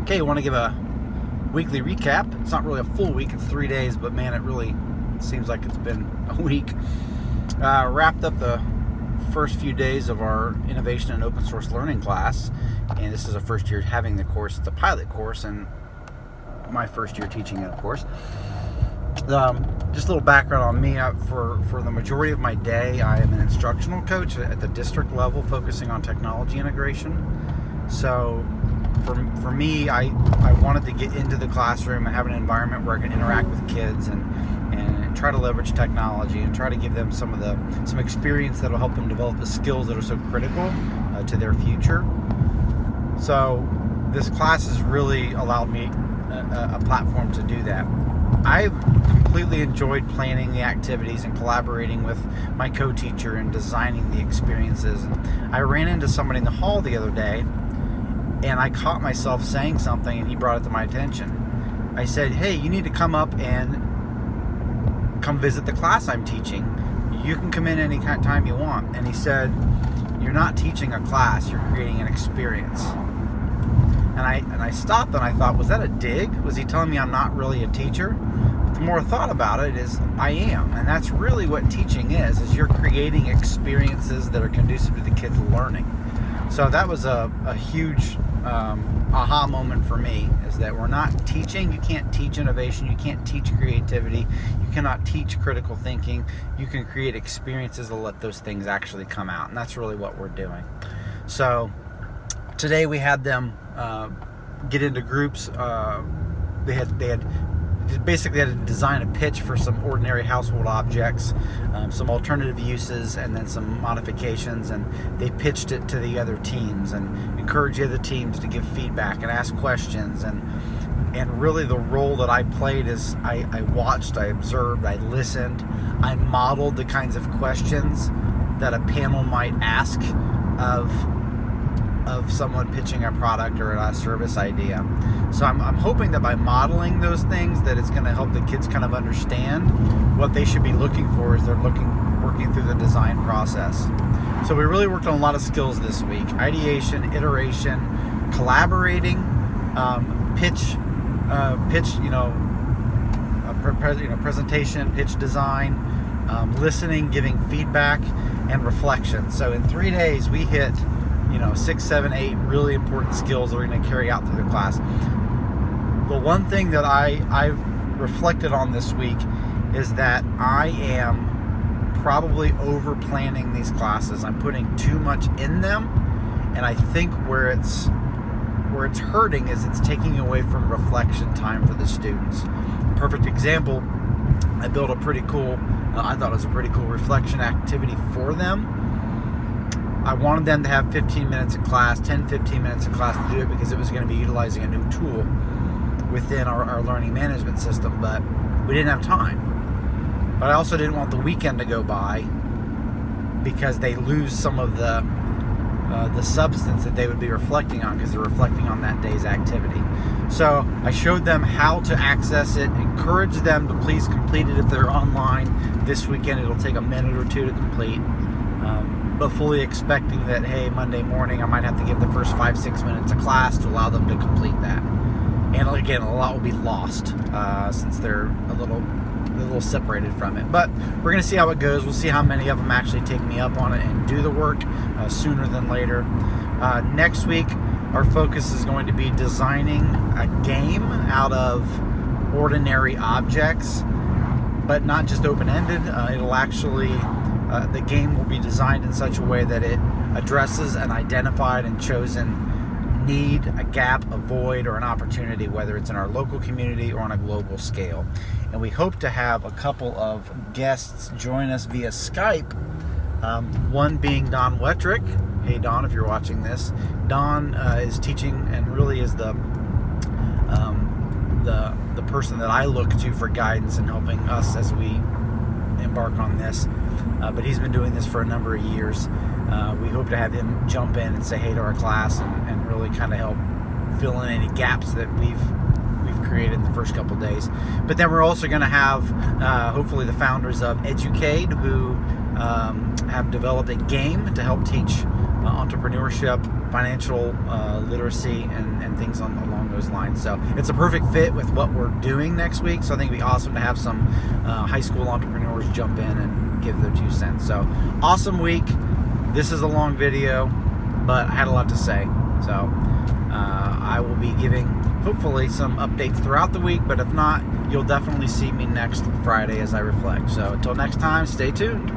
Okay, I want to give a weekly recap. It's not really a full week, it's 3 days, but man, it really seems like it's been a week. Wrapped up the first few days of our innovation and open source learning class, and this is the first year having the course. It's a pilot course, and my first year teaching it, of course. Just a little background on me. For the majority of my day, I am an instructional coach at the district level, focusing on technology integration. So for me, I wanted to get into the classroom and have an environment where I can interact with kids and try to leverage technology and try to give them some experience that will help them develop the skills that are so critical to their future. So this class has really allowed me a platform to do that. I've completely enjoyed planning the activities and collaborating with my co-teacher and designing the experiences. I ran into somebody in the hall the other day, and I caught myself saying something, and he brought it to my attention. I said, "Hey, you need to come up and come visit the class I'm teaching. You can come in any time you want." And he said, "You're not teaching a class, you're creating an experience." And I stopped and I thought, was that a dig? Was he telling me I'm not really a teacher? But the more I thought about it, is I am. And that's really what teaching is you're creating experiences that are conducive to the kids learning. So that was a huge aha moment for me, is that we're not teaching. You can't teach innovation. You can't teach creativity. You cannot teach critical thinking. You can create experiences that let those things actually come out. And that's really what we're doing. So today we had them get into groups. They had basically had to design a pitch for some ordinary household objects, some alternative uses, and then some modifications, and they pitched it to the other teams and encouraged the other teams to give feedback and ask questions. And really the role that I played is I watched, I observed, I listened, I modeled the kinds of questions that a panel might ask of someone pitching a product or a service idea. So I'm hoping that by modeling those things, that it's going to help the kids kind of understand what they should be looking for as they're working through the design process. So we really worked on a lot of skills this week: ideation, iteration, collaborating, pitch, presentation, pitch design, listening, giving feedback, and reflection. So in 3 days we hit 6, 7, 8 really important skills that we're going to carry out through the class. The one thing that I've reflected on this week is that I am probably over planning these classes. I'm putting too much in them, and I think where it's hurting is it's taking away from reflection time for the students. Perfect example, I built a pretty cool, I thought it was a pretty cool reflection activity for them. I wanted them to have 15 minutes in class, 10-15 minutes in class to do it, because it was going to be utilizing a new tool within our learning management system, but we didn't have time. But I also didn't want the weekend to go by because they lose some of the substance that they would be reflecting on, because they're reflecting on that day's activity. So I showed them how to access it, encouraged them to please complete it if they're online this weekend. It'll take a minute or two to complete. But fully expecting that, hey, Monday morning I might have to give the first 5-6 minutes of class to allow them to complete that. And again, a lot will be lost since they're a little separated from it. But we're going to see how it goes. We'll see how many of them actually take me up on it and do the work sooner than later. Next week, our focus is going to be designing a game out of ordinary objects, but not just open-ended. It'll actually... the game will be designed in such a way that it addresses an identified and chosen need, a gap, a void, or an opportunity, whether it's in our local community or on a global scale. And we hope to have a couple of guests join us via Skype, one being Don Wettrick. Hey Don, if you're watching this. Don is teaching and really is the person that I look to for guidance and helping us as we embark on this. But he's been doing this for a number of years. We hope to have him jump in and say hey to our class and really kind of help fill in any gaps that we've created in the first couple of days. But then we're also going to have hopefully the founders of Educade, who have developed a game to help teach entrepreneurship, financial literacy, and things along those lines. So it's a perfect fit with what we're doing next week. So I think it'd be awesome to have some high school entrepreneurs jump in and give their 2 cents. So awesome week. This is a long video, but I had a lot to say. So I will be giving hopefully some updates throughout the week, but if not, you'll definitely see me next Friday as I reflect. So until next time, stay tuned.